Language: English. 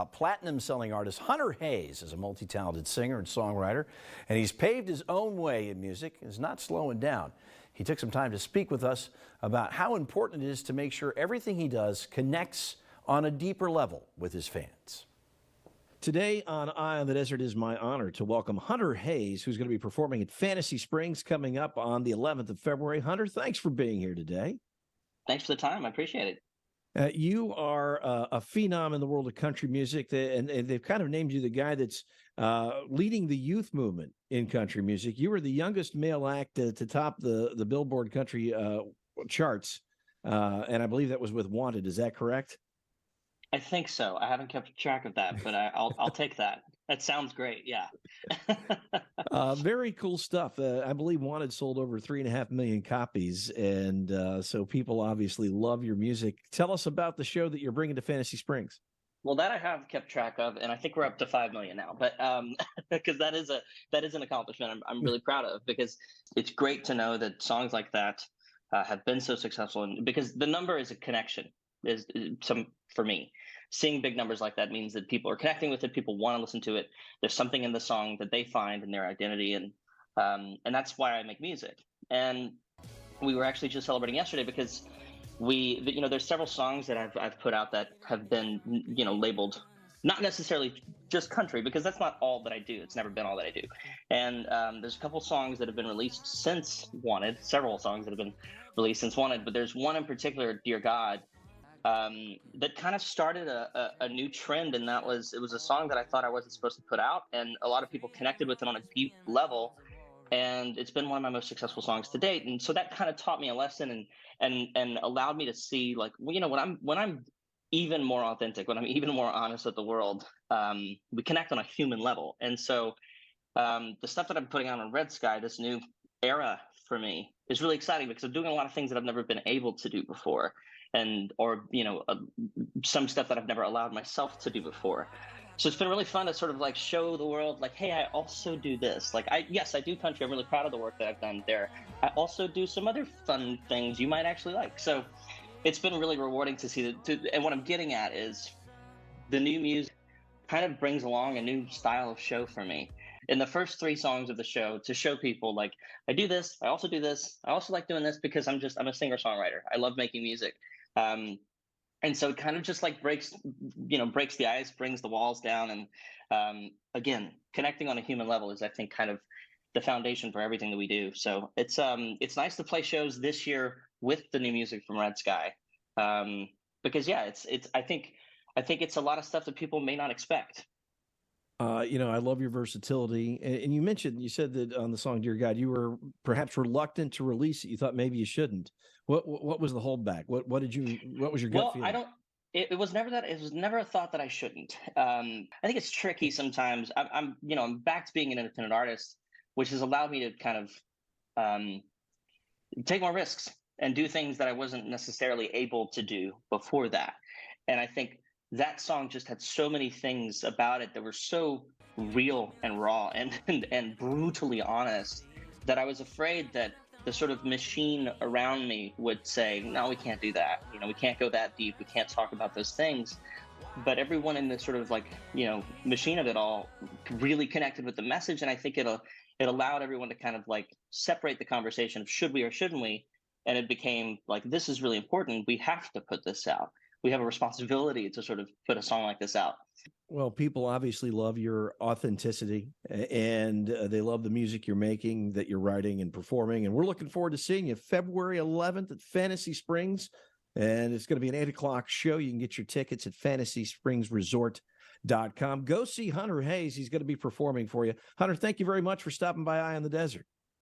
A platinum-selling artist, Hunter Hayes, is a multi-talented singer and songwriter, and he's paved his own way in music and is not slowing down. He took some time to speak with us about how important it is to make sure everything he does connects on a deeper level with his fans. Today on Eye on the Desert, it is my honor to welcome Hunter Hayes, who's going to be performing at Fantasy Springs coming up on the 11th of February. Hunter, thanks for being here today. Thanks for the time. I appreciate it. You are a phenom in the world of country music, and they've kind of named you the guy that's leading the youth movement in country music. You were the youngest male act to top the Billboard country charts, and I believe that was with Wanted. Is that correct? I think so. I haven't kept track of that, but I'll take that. That sounds great. Yeah. Very cool stuff. I believe Wanted sold over 3.5 million copies, and so people obviously love your music. Tell us about the show that you're bringing to Fantasy Springs. Well, that I have kept track of, and I think we're up to 5 million now. But because that is an accomplishment I'm really proud of, because it's great to know that songs like that have been so successful, and because the number is a connection. Is some for me. Seeing big numbers like that means that people are connecting with it. People want to listen to it. There's something in the song that they find in their identity, and that's why I make music. And we were actually just celebrating yesterday because there's several songs that I've put out that have been labeled not necessarily just country, because that's not all that I do. It's never been all that I do. And there's a couple songs that have been released since Wanted. Several songs that have been released since Wanted, but there's one in particular, Dear God, that kind of started a new trend, and it was a song that I thought I wasn't supposed to put out, and a lot of people connected with it on a deep level, and it's been one of my most successful songs to date. And so that kind of taught me a lesson and allowed me to see, like, when I'm even more authentic, when I'm even more honest with the world, we connect on a human level. And so the stuff that I'm putting out on Red Sky, this new era for me, is really exciting because I'm doing a lot of things that I've never been able to do before, or some stuff that I've never allowed myself to do before. So it's been really fun to sort of like show the world, like, hey, I also do this. Like, yes, I do country. I'm really proud of the work that I've done there. I also do some other fun things you might actually like. So it's been really rewarding to see and what I'm getting at is the new music kind of brings along a new style of show for me. In the first 3 songs of the show, to show people, like, I do this, I also do this, I also like doing this because I'm a singer-songwriter. I love making music. And so it kind of just like breaks the ice, brings the walls down. And again, connecting on a human level is, I think, kind of the foundation for everything that we do. So it's nice to play shows this year with the new music from Red Sky. Because I think it's a lot of stuff that people may not expect. I love your versatility. And you said that on the song Dear God, you were perhaps reluctant to release it. You thought maybe you shouldn't. What was the holdback? What was your gut feeling? It was never that. It was never a thought that I shouldn't. I think it's tricky sometimes. I'm back to being an independent artist, which has allowed me to kind of take more risks and do things that I wasn't necessarily able to do before that. And I think that song just had so many things about it that were so real and raw and brutally honest that I was afraid that the sort of machine around me would say, no, we can't do that. We can't go that deep. We can't talk about those things. But everyone in the sort of machine of it all really connected with the message. And I think it allowed everyone to kind of like separate the conversation of should we or shouldn't we? And it became like, this is really important. We have to put this out. We have a responsibility to sort of put a song like this out. Well, people obviously love your authenticity, and they love the music you're making, that you're writing and performing. And we're looking forward to seeing you February 11th at Fantasy Springs. And it's going to be an 8:00 show. You can get your tickets at FantasySpringsResort.com. Go see Hunter Hayes. He's going to be performing for you. Hunter, thank you very much for stopping by Eye on the Desert.